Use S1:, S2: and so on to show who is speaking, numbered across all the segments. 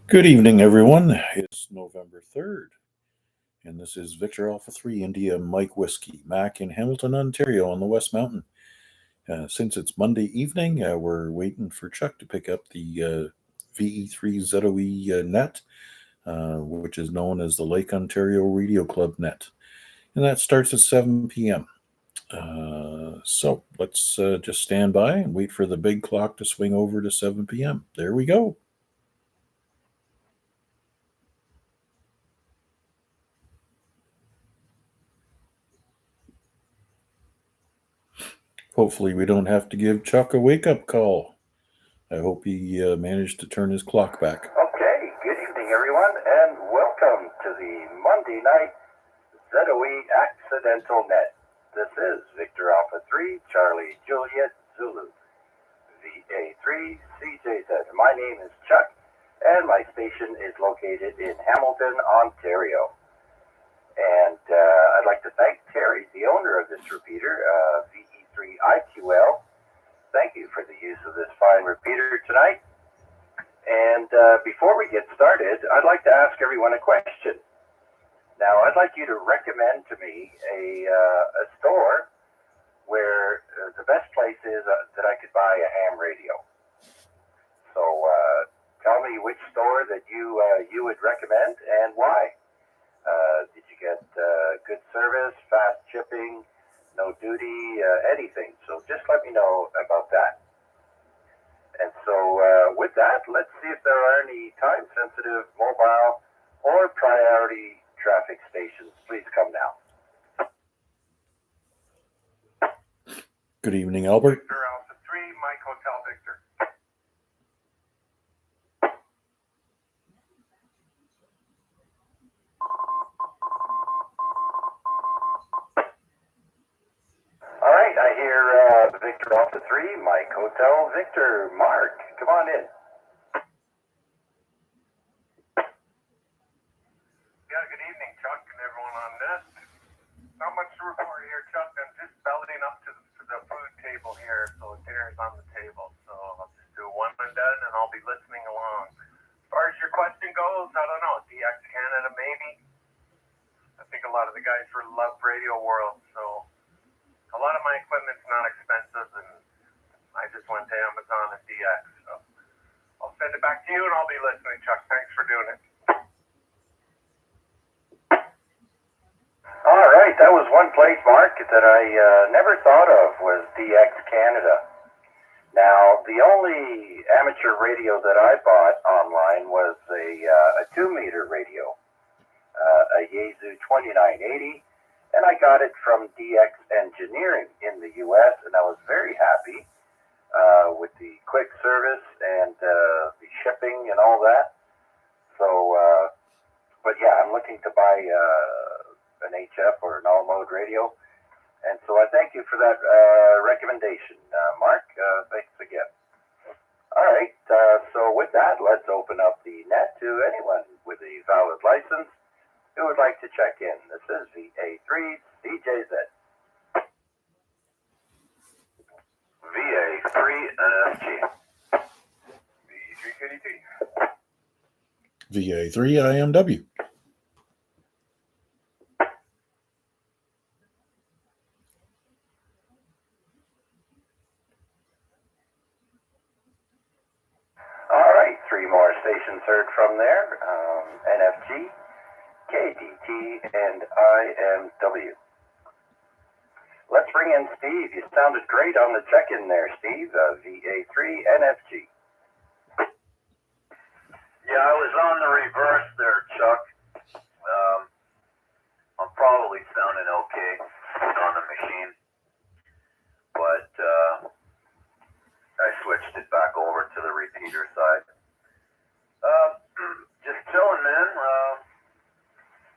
S1: Good evening, everyone. It's November 3rd, and this is Victor Alpha 3 India Mike Whiskey, Mac in Hamilton, Ontario on the West Mountain. Since it's Monday evening, we're waiting for Chuck to pick up the VE3ZOE net, which is known as the Lake Ontario Radio Club net. And that starts at 7 p.m. So let's just stand by and wait for the big clock to swing over to 7 p.m. There we go. Hopefully, we don't have to give Chuck a wake up call. I hope he managed to turn his clock back.
S2: Okay, good evening, everyone, and welcome to the Monday night ZOE Accidental Net. This is Victor Alpha 3, Charlie Juliet Zulu, VA3 CJZ. My name is Chuck, and my station is located in Hamilton, Ontario. And I'd like to thank Terry, the owner of this repeater, VE3IQL. Thank you for the use of this fine repeater tonight. And before we get started, I'd like to ask everyone a question. Now, I'd like you to recommend to me a store where the best place is that I could buy a ham radio. So tell me which store that you would recommend and why. Did you get good service, fast shipping, no duty, anything? So just let me know about that. And so with that, let's see if there are any time-sensitive mobile or priority traffic stations. Please come now.
S1: Good evening, Albert.
S3: Victor Alpha 3, Mike Hotel Victor.
S2: All right, I hear Victor Alpha 3, Mike Hotel Victor. Mark, come on in.
S3: Yeah, good evening, Chuck, and everyone on this. Not much to report here, Chuck. I'm just bellying up to the food table here, so dinner's on the table. So I'll just do one and done, and I'll be listening along. As far as your question goes, I don't know. DX Canada, maybe. I think a lot of the guys really love Radio World, so a lot of my equipment's not expensive, and I just went to Amazon and DX. So I'll send it back to you, and I'll be listening, Chuck. Thanks for doing it.
S2: All right, that was one place, Mark, that I never thought of was DX Canada. Now, the only amateur radio that I bought online was a 2-meter radio, a Yaesu 2980, and I got it from DX Engineering in the U.S., and I was very happy with the quick service and the shipping and all that. So, but yeah, I'm looking to buy an HF or an all-mode radio. And so I thank you for that recommendation, Mark. Thanks again. All right, so with that, let's open up the net to anyone with a valid license who would like to check in. This is VA3 CJZ. VA3 NFG.
S3: VE3KDT.
S1: VA3IMW.
S2: All right, 3 more stations heard from there. NFG, KDT, and IMW. Let's bring in Steve. You sounded great on the check-in there, Steve. VA3 NFG.
S4: Yeah, I was on the reverse there, Chuck. I'm probably sounding okay on the machine, but I switched it back over to the repeater side. Just chilling, man.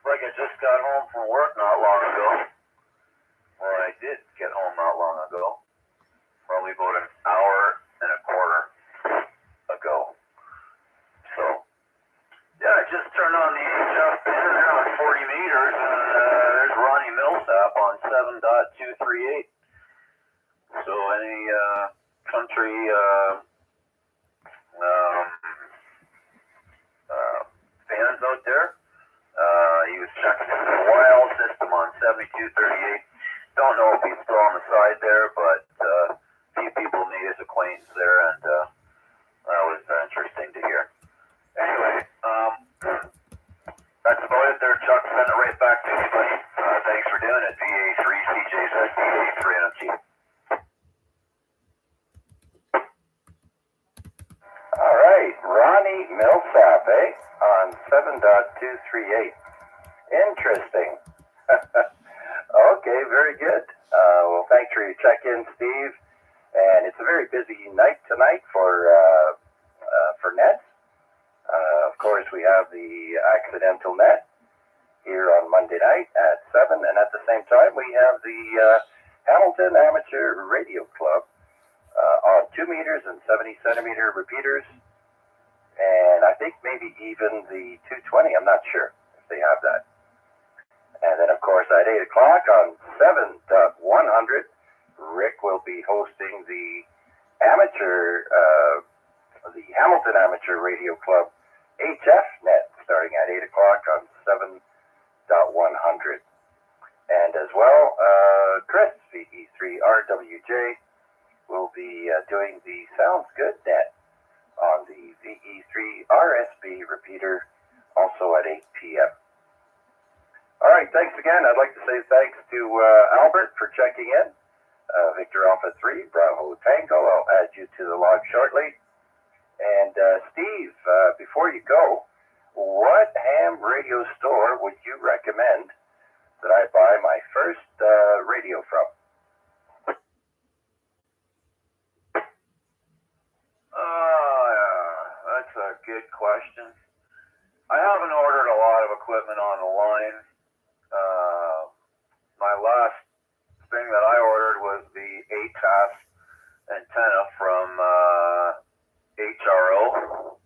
S4: Like I just got home from work not long ago. Or I did get home not long ago. Probably about an hour and a quarter ago. So, yeah, I just turned on the HF banner there on 40 meters, and there's Ronnie Millsap on 7.238. So any country there. He was checking the wild system on 7238. Don't know if he's still on the side there, but a few people made his acquaintance there, and that was interesting to hear. Anyway, that's about it there, Chuck. Send it right back to you, buddy. Thanks for doing it. VA3 CJ's at VA3NMG.
S2: All right, Ronnie Millsap, on 7.238. Interesting. Okay, very good. Well, thanks for your check-in, Steve. And it's a very busy night tonight for NET. Of course, we have the accidental NET here on Monday night at 7, and at the same time, we have the Hamilton Amateur Radio Club on 2 meters and 70 centimeter repeaters, and I think maybe even the 220. I'm not sure if they have that. And then, of course, at 8 o'clock on 7.100, Rick will be hosting the the Hamilton Amateur Radio Club HF net starting at 8 o'clock on 7.100. And as well, Chris, VE3RWJ, will be doing the Sounds Good net on the VE3RSB repeater, also at 8 p.m. All right, thanks again. I'd like to say thanks to Albert for checking in. Victor Alpha 3, Bravo Tango. I'll add you to the log shortly. And Steve, before you go, what ham radio store would you recommend that I buy my first radio from?
S4: That's a good question. I haven't ordered a lot of equipment on the line. My last thing that I ordered was the ATAS antenna from HRO.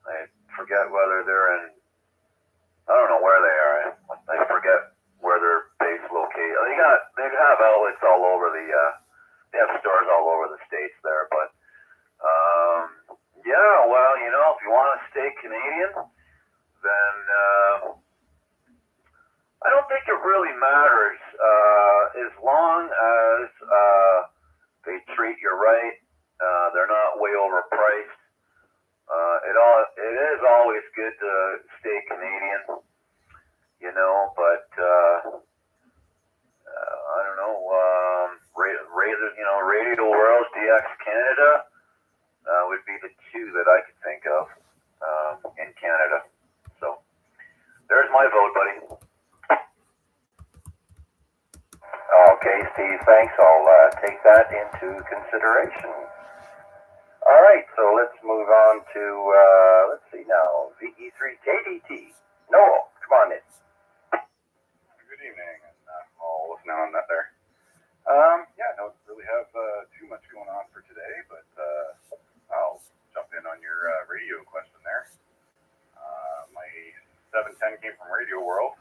S4: I forget whether they're in, I don't know where they are. I forget where they're base located. They have outlets all over they have stores all over the States there, but yeah, well, if you want to stay Canadian, then I don't think it really matters as long as they treat you right. They're not way overpriced. It is always good to stay Canadian, but I don't know. Radio World, DX Canada would be the two that I could think of in Canada. So there's my vote, buddy.
S2: Okay, Steve, thanks. I'll take that into consideration. All right, so let's move on to, let's see now, VE3KDT. Noel, come on in.
S5: Good evening, and I'll listen on that there. Yeah, don't really have too much going on for today, but I'll jump in on your radio question there. My 710 came from Radio World,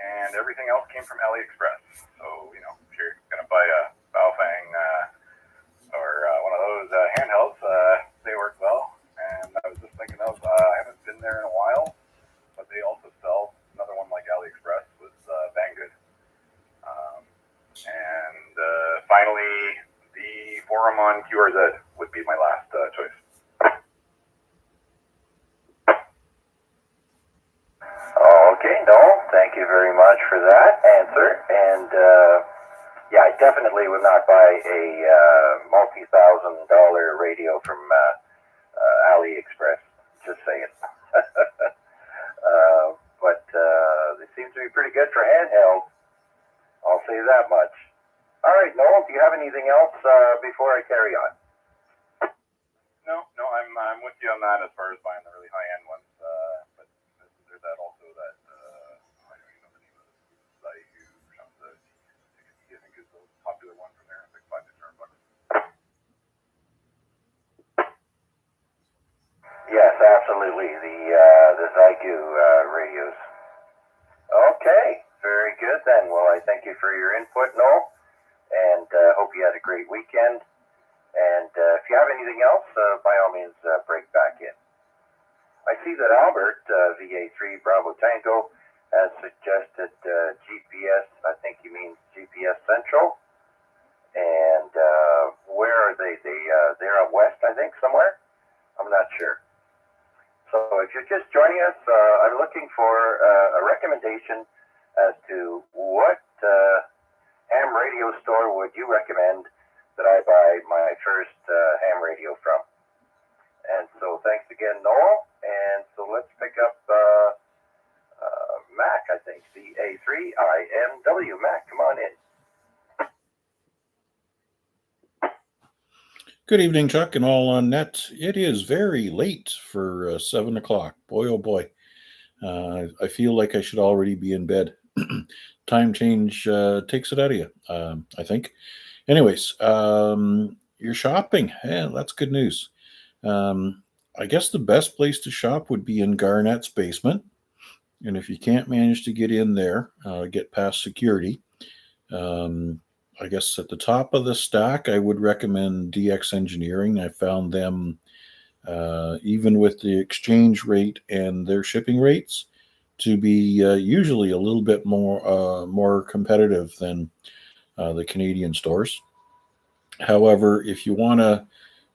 S5: and everything else came from AliExpress. So, if you're going to buy a Baofeng or one of those handhelds, they work well. And I was just thinking I haven't been there in a while, but they also sell another one like AliExpress with Banggood. And finally, the forum on QRZ would be my last choice.
S2: Okay, Noel, thank you very much for that answer. And yeah, I definitely would not buy a multi-$1,000 radio from AliExpress. Just saying. But they seem to be pretty good for handheld. I'll say that much. All right, Noel, do you have anything else before I carry on?
S5: No, I'm with you on that as far as buying the really high-end ones. But there's that also that I don't even know the name of it. Zaihu or something. I think is the popular one from there. It's like $500.
S2: Yes, absolutely. The Zaigu radios. Okay, very good then. Well, I thank you for your input, Noel, and hope you had a great weekend. And if you have anything else, by all means, break back in. I see that Albert, VA3 Bravo Tango, has suggested GPS. I think he means GPS Central. And where are they? They're out west, I think, somewhere. I'm not sure. So if you're just joining us, I'm looking for a recommendation as to what ham radio store would you recommend that I buy my first ham radio from. And so thanks again, Noel. And so let's pick up Mac, I think, VA3IMW. Mac, come on in.
S1: Good evening, Chuck, and all on net. It is very late for 7 o'clock. Boy, oh boy. I feel like I should already be in bed. Time change takes it out of you, I think. Anyways, you're shopping. Yeah, that's good news. I guess the best place to shop would be in Garnett's basement. And if you can't manage to get in there, get past security, I guess at the top of the stack, I would recommend DX Engineering. I found them, even with the exchange rate and their shipping rates, to be usually a little bit more competitive than the Canadian stores. However, if you want to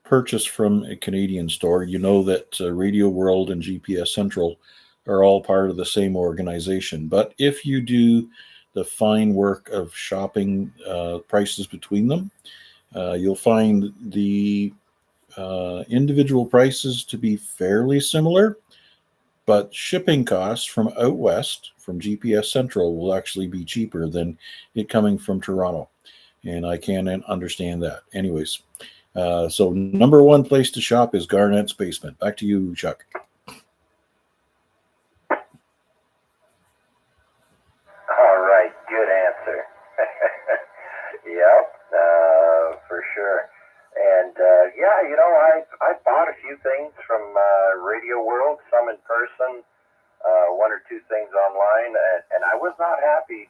S1: purchase from a Canadian store, you know that Radio World and GPS Central are all part of the same organization. But if you do the fine work of shopping prices between them, you'll find the individual prices to be fairly similar, but shipping costs from out west, from GPS Central, will actually be cheaper than it coming from Toronto. And I can understand that. Anyways, so number one place to shop is Garnett's basement. Back to you, Chuck.
S2: All right, good answer. Yep, for sure. And yeah, you know, I bought a few things from Radio World, some in person, one or two things online, and I was not happy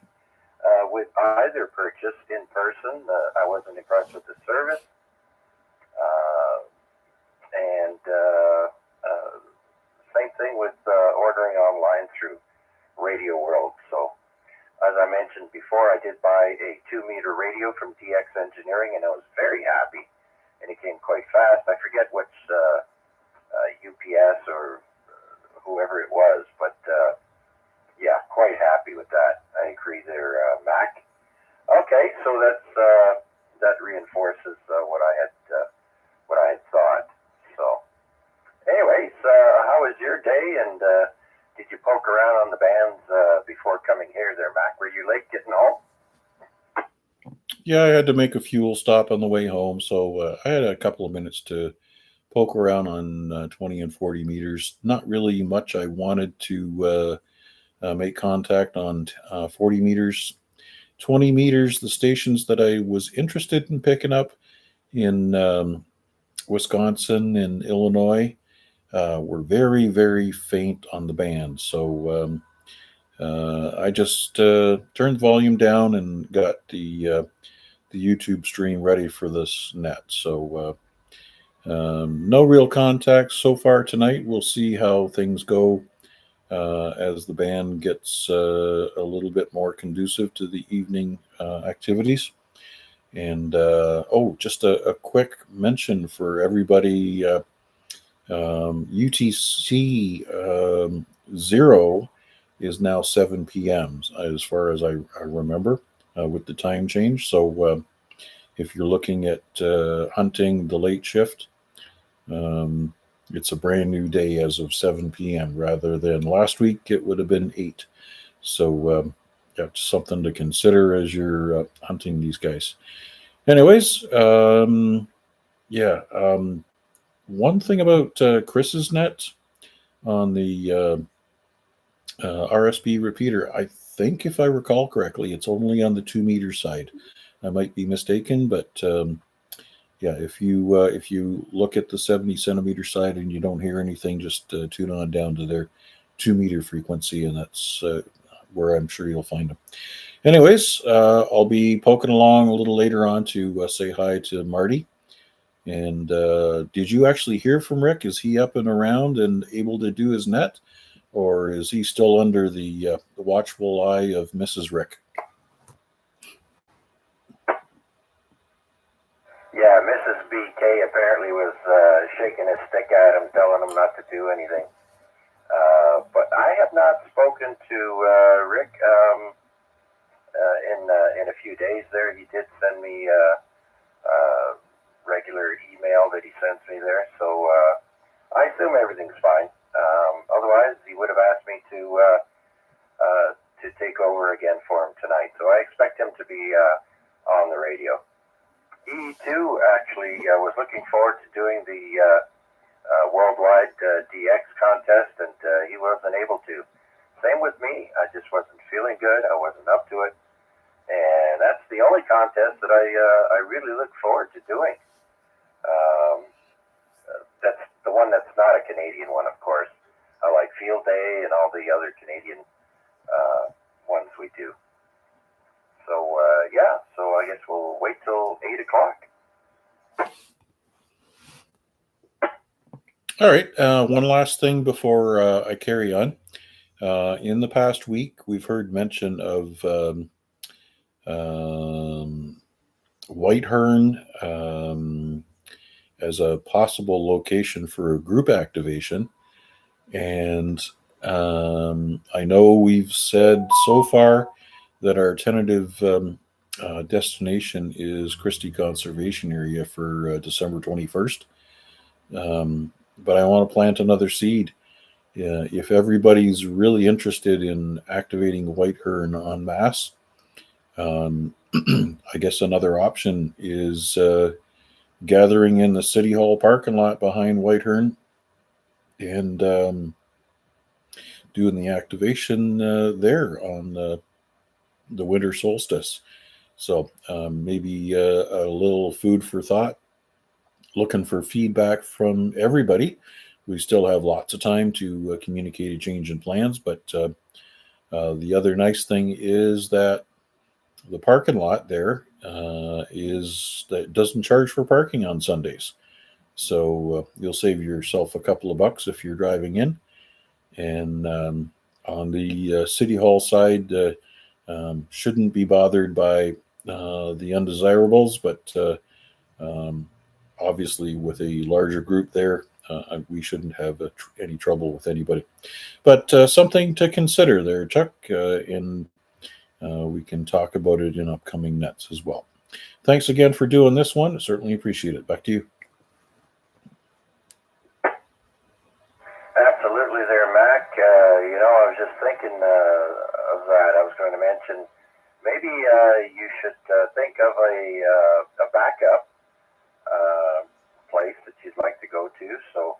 S2: with either purchase in person. I wasn't impressed with the service. And same thing with ordering online through Radio World. So, as I mentioned before, I did buy a 2-meter radio from DX Engineering, and I was very happy. And it came quite fast. I forget which UPS or whoever it was, but yeah, quite happy with that. I agree there, Mac. Okay, so that reinforces what I had thought. So, anyways, how was your day? And did you poke around on the bands before coming here, there, Mac? Were you late getting home?
S1: Yeah, I had to make a fuel stop on the way home, so I had a couple of minutes to poke around on 20 and 40 meters. Not really much I wanted to make contact on 40 meters. 20 meters, the stations that I was interested in picking up in Wisconsin and Illinois were very, very faint on the band. So I just turned the volume down and got the YouTube stream ready for this net. So no real contact so far tonight. We'll see how things go as the band gets a little bit more conducive to the evening activities. And just a quick mention for everybody. UTC 0 is now 7 p.m. as far as I remember with the time change. So if you're looking at hunting the late shift, it's a brand new day as of 7 p.m. rather than last week it would have been 8. So that's something to consider as you're hunting these guys. Anyways, one thing about Chris's net on the RSB repeater, I think if I recall correctly, it's only on the 2-meter side. I might be mistaken, but if you look at the 70 centimeter side and you don't hear anything, just tune on down to their 2-meter frequency, and that's where I'm sure you'll find them. Anyways, I'll be poking along a little later on to say hi to Marty And did you actually hear from Rick? Is he up and around and able to do his net, or is he still under the watchful eye of Mrs. Rick?
S2: Yeah, Mrs. BK apparently was shaking his stick at him, telling him not to do anything. But I have not spoken to Rick in a few days there. He did send me regular email that he sends me there, so I assume everything's fine. Otherwise, he would have asked me to take over again for him tonight. So I expect him to be on the radio. He too actually was looking forward to doing the worldwide DX contest, and he wasn't able to. Same with me. I just wasn't feeling good. I wasn't up to it, and that's the only contest that I really look forward to doing. That's the one that's not a Canadian one, of course. I like Field Day and all the other Canadian ones we do. So yeah, so I guess we'll wait till 8 o'clock.
S1: All right. One last thing before I carry on. In the past week, we've heard mention of Whitehorn as a possible location for a group activation. And I know we've said so far that our tentative destination is Christie Conservation Area for December 21st. But I want to plant another seed. If everybody's really interested in activating Whitehorn en masse, I guess another option is gathering in the City Hall parking lot behind Whitehorn and doing the activation there on the winter solstice. So maybe a little food for thought. Looking for feedback from everybody. We still have lots of time to communicate a change in plans, but the other nice thing is that the parking lot there is that doesn't charge for parking on Sundays. So you'll save yourself a couple of bucks if you're driving in. And on the City Hall side, shouldn't be bothered by the undesirables, but obviously with a larger group there, we shouldn't have any trouble with anybody. But something to consider there, Chuck, and we can talk about it in upcoming nets as well. Thanks again for doing this one. Certainly appreciate it. Back to you.
S2: Absolutely there, Mac. I was just thinking of that. I was going to mention maybe you should think of a backup place that you'd like to go to. So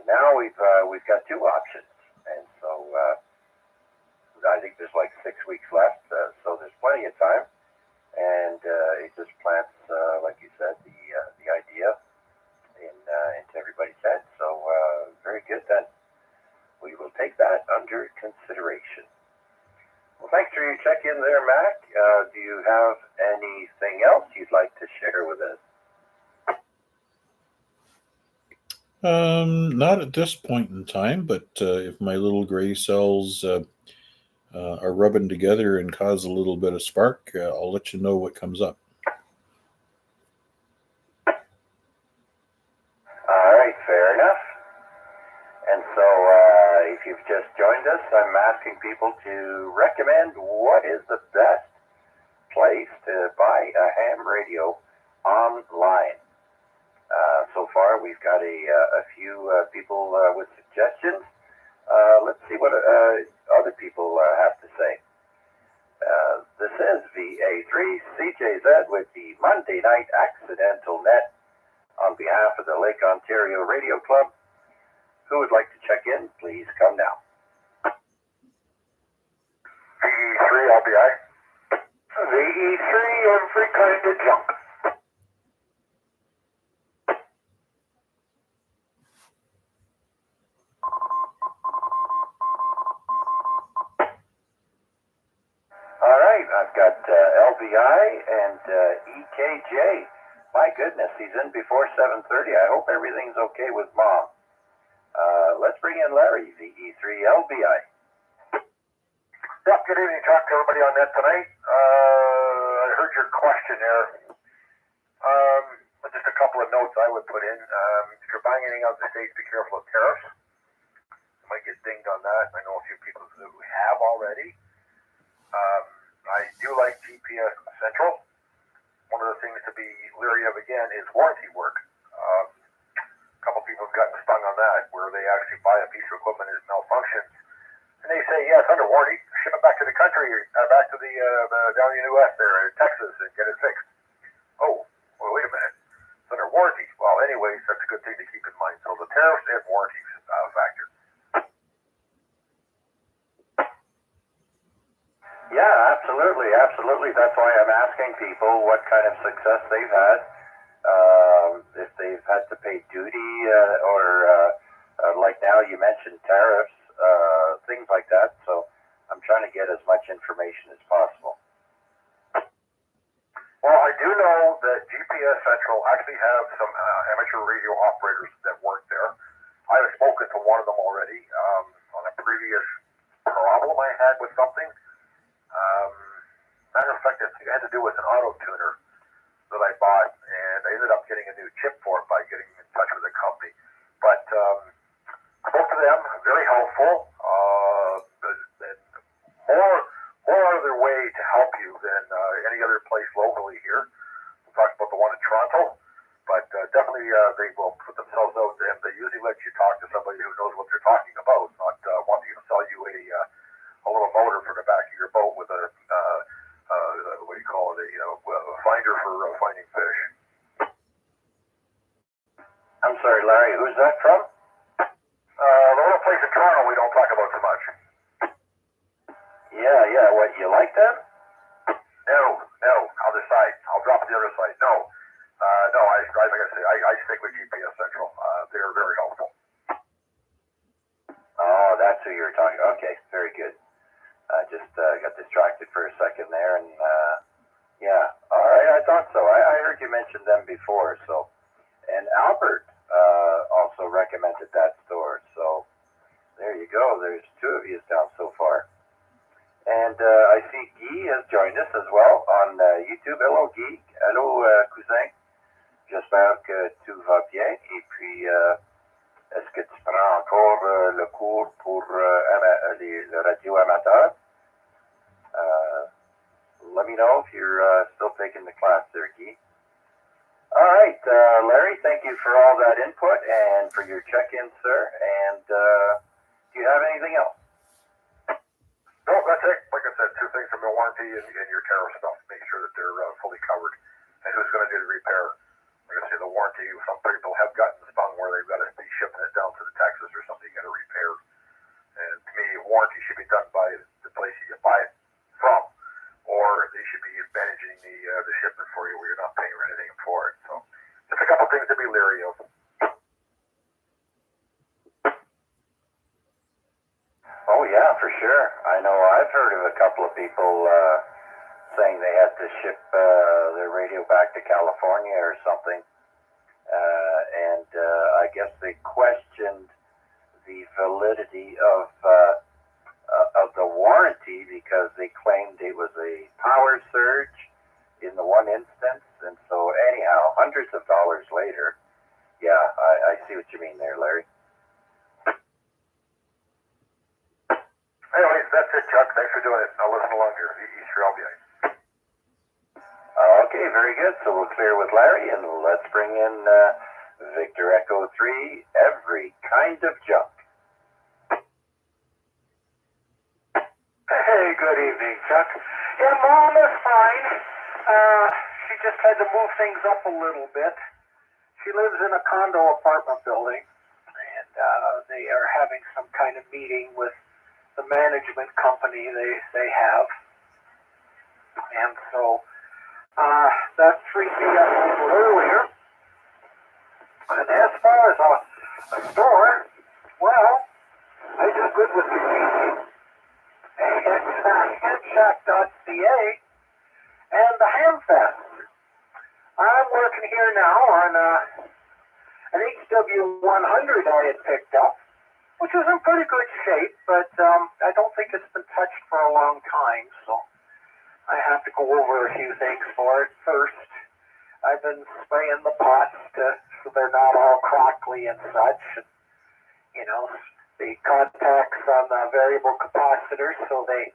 S2: now we've got two options, and so I think there's like 6 weeks left, so there's plenty of time, and it just plants, like you said, the idea into everybody's head. So very good then. We will take that under consideration. Well, thanks for your check-in there, Mac. Do you have anything else you'd like to share with us?
S1: Not at this point in time, but if my little gray cells are rubbing together and cause a little bit of spark, I'll let you know what comes up.
S2: All right, fair enough. And so if you've just joined us, I'm asking people to recommend what is the best place to buy a ham radio online. So far, we've got a few people with suggestions. Let's see what other people have to say. This is VA3CJZ with the Monday Night Accidental Net on behalf of the Lake Ontario Radio Club. Who would like to check in? Please come now.
S3: VE3 LBI. VE3 every kind of junk.
S2: All right, I've got LBI and EKJ My goodness, he's in before 7:30. I hope everything's okay with Mom. Let's bring in Larry, VA3LBI.
S3: Yeah, good evening, Chuck, to everybody on net tonight. I heard your question there. Just a couple of notes I would put in. If you're buying anything out of the States, be careful of tariffs. You might get dinged on that. I know a few people who have already. I do like GPS Central. One of the things to be leery of again is warranty work. A couple people have gotten stung on that, where they actually buy a piece of equipment that malfunctions, and they say, "Yeah, it's under warranty. Ship it back to the country, back to the down in the U.S. there, Texas, and get it fixed." Oh, well, wait a minute. It's under warranty. Well, anyways, that's a good thing to keep in mind. So the tariffs and warranties factor.
S2: Yeah, absolutely. That's why I'm asking people what kind of success they've had, if they've had to pay duty, or like now you mentioned tariffs, things like that. So I'm trying to get as much information as possible.
S3: Well, I do know that GPS Central actually have some amateur radio operators that work there. I have spoken to one of them already on a previous problem I had with something. Matter of fact, it had to do with an auto tuner that I bought, and I ended up getting a new chip for it by getting in touch with the company. But spoke to them, very helpful, and more out of their way to help you than any other place locally here. We'll talk about the one in Toronto, but definitely they will put themselves out, and they usually let you talk to somebody who knows what they're talking about, not wanting to sell you a little motor for the back of your boat with a what do you call it, a finder for finding fish.
S2: I'm sorry, Larry, who's that from?
S3: The little place in Toronto we don't talk about so much.
S2: Yeah, what, you like them?
S3: No, other side. I'll drop it the other side. No, like I say, I stick with GPS Central. They're very helpful.
S2: Oh, that's who you're talking. Okay, very good. I just got distracted for a second there, and yeah, all right, I thought so. I heard you mention them before, so. And Albert also recommended that store, so there you go. There's two of you down so far. And I see Guy has joined us as well on YouTube. Hello Guy. Hello cousin. J'espère que tout va bien. Et puis, est-ce que tu prends encore le cours pour le radio amateur? Let me know if you're still taking the class there, Guy. All right, Larry, thank you for all that input and for your check-in, sir. And do you have anything else?
S3: No, that's it. Like I said, two things from the warranty and your tariff stuff. Make sure that they're fully covered. And who's going to do the repair? Like I say, the warranty, some people have gotten stung where they've got to be shipping it down to the Texas or something, you got to repair. And to me, warranty should be done by the place you buy it from, or they should be managing the shipment for you where you're not paying or anything for it. So just a couple things to be leery of.
S2: Oh yeah, for sure. I know I've heard of a couple of people saying they had to ship their radio back to California or something, and I guess they questioned the validity of the warranty because they claimed it was a power surge in the one instance, and so anyhow, hundreds of dollars later. Yeah, I see what you mean there, Larry.
S3: Anyways, that's it, Chuck. Thanks for doing it. I'll listen along here. Easter LBI.
S2: Okay, very good. So we'll clear with Larry, and let's bring in Victor Echo 3, every kind of junk.
S6: Hey, good evening, Chuck. Yeah, Mom is fine. She just had to move things up a little bit. She lives in a condo apartment building, and they are having some kind of meeting with the management company they have. And so that freed me up a little earlier. And as far as a store, well, I do good with the It's Handshack.ca and the Hamfest. I'm working here now on an HW100 I had picked up, which was in pretty good shape, but I don't think it's been touched for a long time, so I have to go over a few things for it first. I've been spraying the pots so they're not all crackly and such. And, you know, the contacts on the variable capacitors so they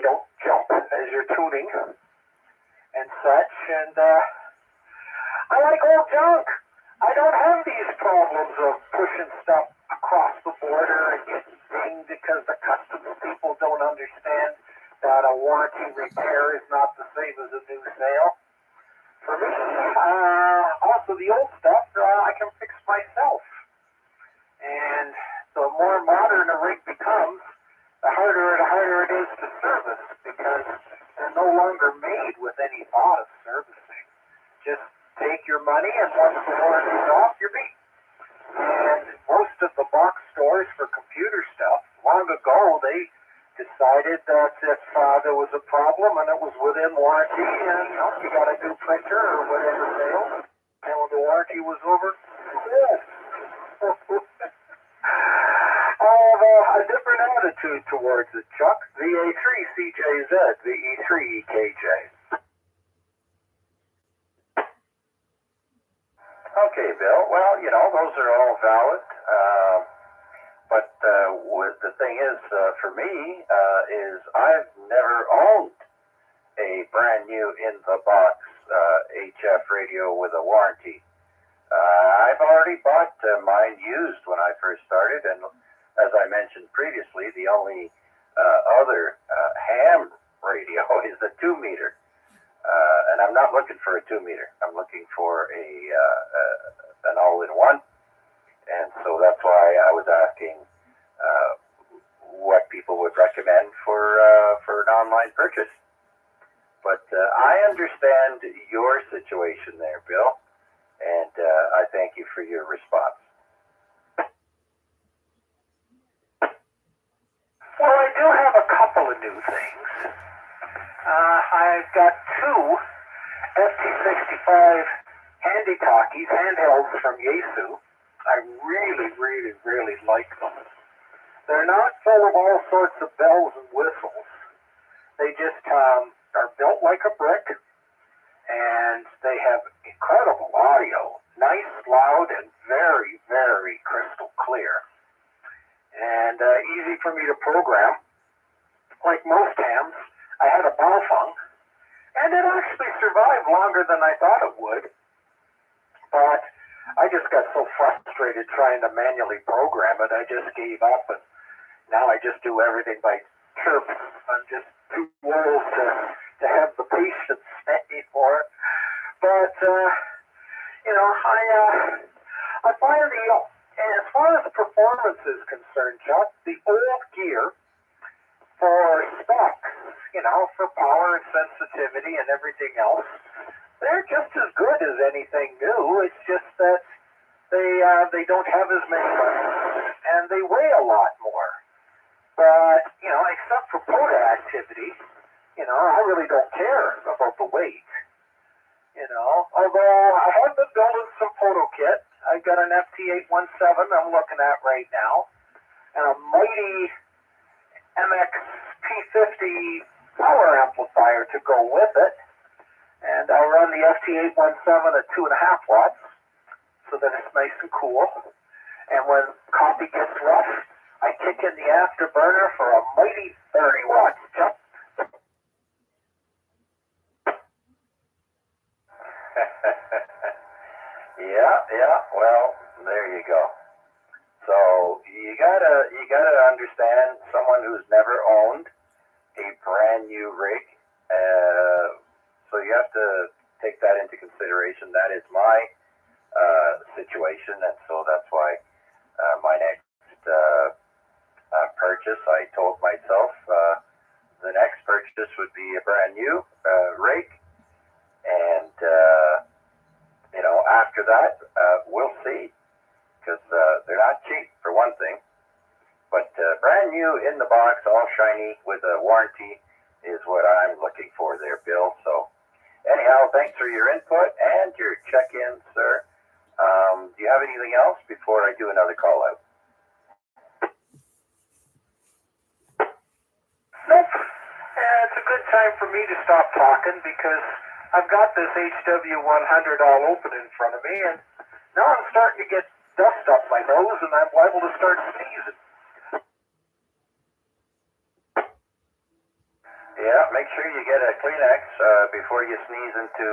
S6: don't jump as you're tuning and such. And I like old junk. I don't have these problems of pushing stuff across the border and getting dinged because the customs people don't understand that a warranty repair is not the same as a new sale. For me, also the old stuff I can fix myself. And the more modern a rig becomes, the harder it is to service because they're no longer made with any thought of servicing. Just take your money and once the warranty's off, you're beat. And most of the box stores for computer stuff, long ago, they decided that if there was a problem and it was within warranty and you got a new printer or whatever failed, and when the warranty was over, yes. I have a different attitude towards it, Chuck. VA3CJZ, VE3EKJ.
S2: Okay, Bill. Well, those are all valid. But the thing is, for me, is I've never owned a brand new in-the-box HF radio with a warranty. I've already bought mine used when I first started, and as I mentioned previously, the only other ham radio is a 2-meter. And I'm not looking for a 2-meter. I'm looking for an all-in-one. And so that's why I was asking what people would recommend for an online purchase. But I understand your situation there, Bill, and I thank you for your response.
S6: Well, I do have a couple of new things. I've got two FT65 handy talkies, handhelds from Yaesu. I really, really, really like them. They're not full of all sorts of bells and whistles. They just are built like a brick, and they have incredible audio. Nice, loud, and very, very crystal clear. And easy for me to program. Like most hams, I had a Baofeng, and it actually survived longer than I thought it would. But I just got so frustrated trying to manually program it, I just gave up, and now I just do everything by chirp. I'm just too old to have the patience anymore. But, I find as far as performance is concerned, Chuck, the old gear for specs, for power and sensitivity and everything else, they're just as good as anything new. It's just that they don't have as many buttons and they weigh a lot more. But, except for POTA activity, I really don't care about the weight. Although I have been building some photo kit. I've got an FT817 I'm looking at right now, and a mighty MX P50 power amplifier to go with it. And I'll run the FT817 at 2.5 watts, so that it's nice and cool. And when coffee gets rough, I kick in the afterburner for a mighty 30 watts. Chuck.
S2: Yeah. Well, there you go. So you gotta understand someone who's never owned a brand new rig. So you have to take that into consideration. That is my situation, and so that's why my next purchase, I told myself the next purchase would be a brand new rig, and after that we'll see, because they're not cheap for one thing. But brand new in the box, all shiny with a warranty, is what I'm looking for there, Bill. So Anyhow, thanks for your input and your check-in, sir. Do you have anything else before I do another call out?
S6: Nope. It's a good time for me to stop talking because I've got this HW100 all open in front of me, and now I'm starting to get dust up my nose, and I'm liable to start sneezing.
S2: Yeah, make sure you get a Kleenex before you sneeze into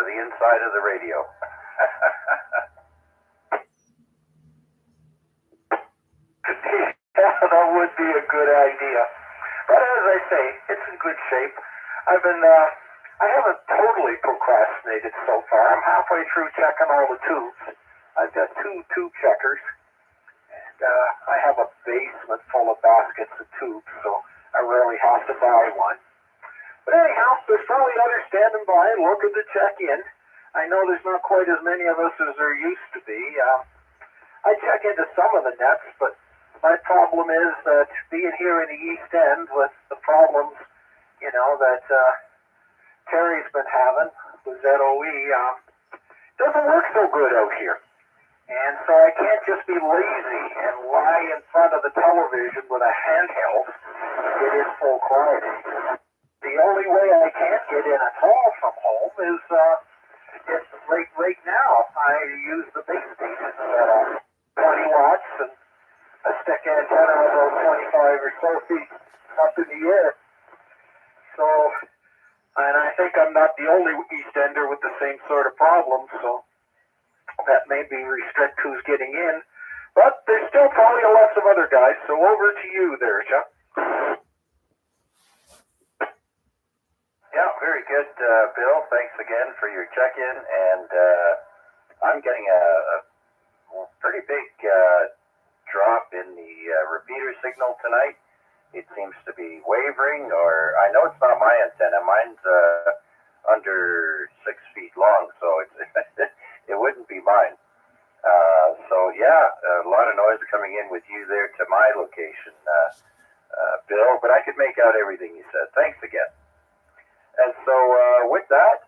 S2: the inside of the radio.
S6: Yeah, that would be a good idea. But as I say, it's in good shape. I haven't totally procrastinated so far. I'm halfway through checking all the tubes. I've got 2 tube checkers, and I have a basement full of baskets of tubes, so I rarely have to buy one. But anyhow, there's probably others standing by looking to check in. I know there's not quite as many of us as there used to be. I check into some of the nets, but my problem is that being here in the East End with the problems, that Terry's been having with ZOE, doesn't work so good out here. And so I can't just be lazy and lie in front of the television with a handheld. It is full quality. The only way I can't get in at all from home is right now I use the base station set up 20 watts and a stick antenna about 25 or so feet up in the air. So, and I think I'm not the only East Ender with the same sort of problem, so that may be restrict who's getting in. But there's still probably lots of other guys, so over to you there, Chuck.
S2: Yeah, very good, Bill. Thanks again for your check-in, and I'm getting a pretty big drop in the repeater signal tonight. It seems to be wavering, or I know it's not my antenna. Mine's under 6 feet long, so it wouldn't be mine. So yeah, a lot of noise coming in with you there to my location, Bill, but I could make out everything you said. Thanks again. And so with that,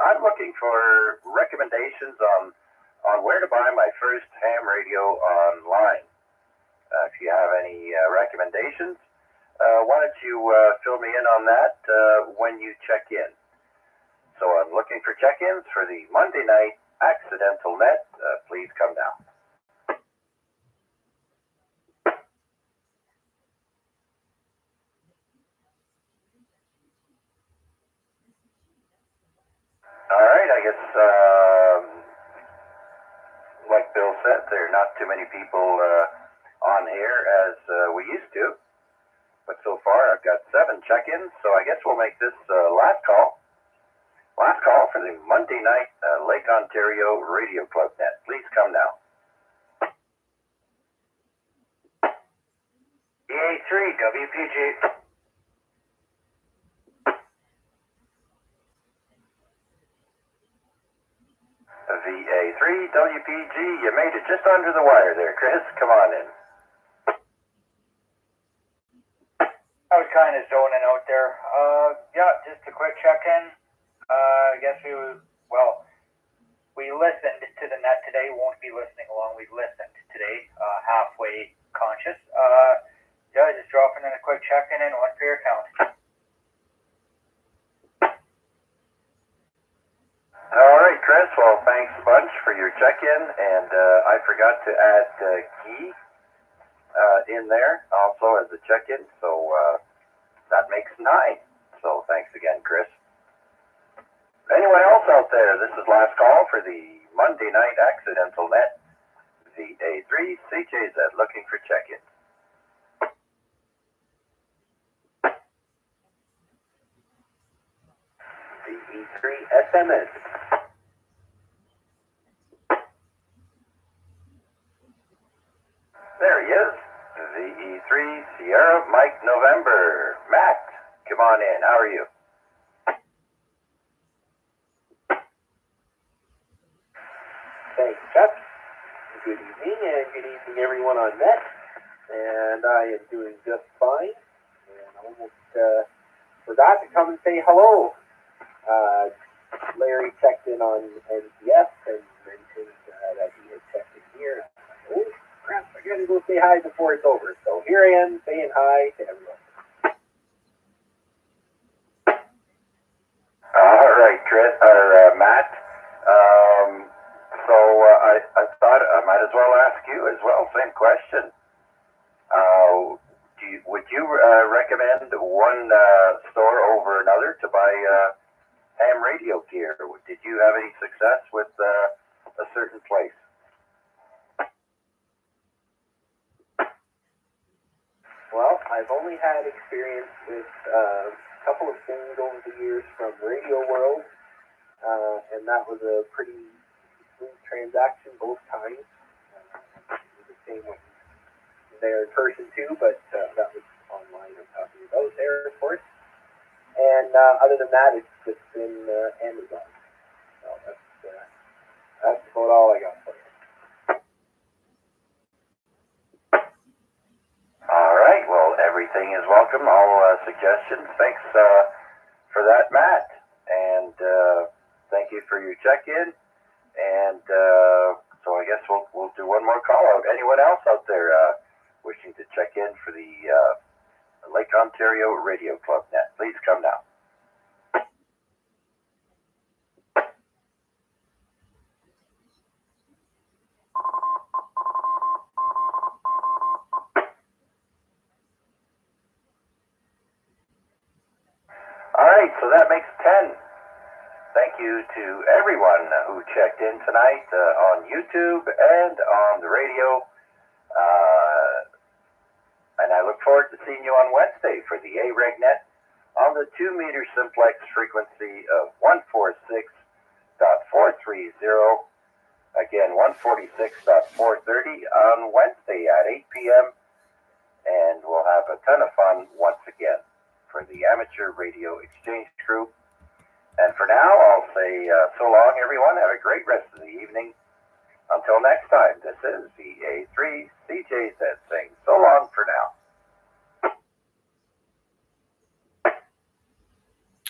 S2: I'm looking for recommendations on where to buy my first ham radio online. If you have any recommendations, why don't you fill me in on that when you check in. So I'm looking for check-ins for the Monday night accidental net. Please come down. All right, I guess, like Bill said, there are not too many people on here as we used to. But so far, I've got 7 check-ins, so I guess we'll make this last call. Last call for the Monday night Lake Ontario Radio Club net. Please come now. VA3 WPG. VA3 WPG, you made it just under the wire there, Chris. Come on in.
S7: I was kind of zoning out there. Yeah, just a quick check-in. I guess we listened to the net today. Won't be listening along. We listened today, halfway conscious. Yeah, just dropping in a quick check-in and one for your account.
S2: All right, Chris. Well, thanks a bunch for your check-in, and I forgot to add Guy in there also as a check-in, so that makes 9. So thanks again, Chris. Anyone else out there? This is last call for the Monday night accidental net. VA3 CJZ looking for check-in. VE3 SMS. There he is. VE3 Sierra Mike November. Matt, come on in. How are you?
S8: Thanks, Chuck. Good evening, and good evening, everyone on net. And I am doing just fine. And I almost forgot to come and say hello. Larry checked in on NCS and mentioned that he had checked in here. Oh, crap, I gotta go say hi before it's over. So here I am saying hi to everyone.
S2: All right, Chris, or Matt. I thought I might as well ask you as well, same question. Would you recommend one store over another to buy ham radio gear? Did you have any success with a certain place?
S8: Well, I've only had experience with a couple of things over the years from Radio World, and that was a pretty smooth transaction both times. It was the same when there in person too, but that was online. I'm talking about there, of course. And other than that, it's just been Amazon. So that's about all I got for you.
S2: All right. Well, everything is welcome. All suggestions. Thanks for that, Matt. And thank you for your check-in. And so I guess we'll do one more call out. Anyone else out there wishing to check in for the Lake Ontario Radio Club Net? Please come now. All right, so that makes 10. Thank you to everyone who checked in tonight on YouTube and on the radio. And I look forward to seeing you on Wednesday for the AREGnet on the 2-meter simplex frequency of 146.430. Again, 146.430 on Wednesday at 8 p.m. And we'll have a ton of fun once again for the Amateur Radio Exchange Group. And for now, I'll say so long, everyone. Have a great rest of the evening. Until next time, this is VA3CJZ saying so long for now.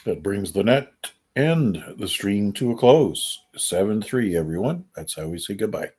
S1: That brings the net and the stream to a close. 7-3, everyone. That's how we say goodbye.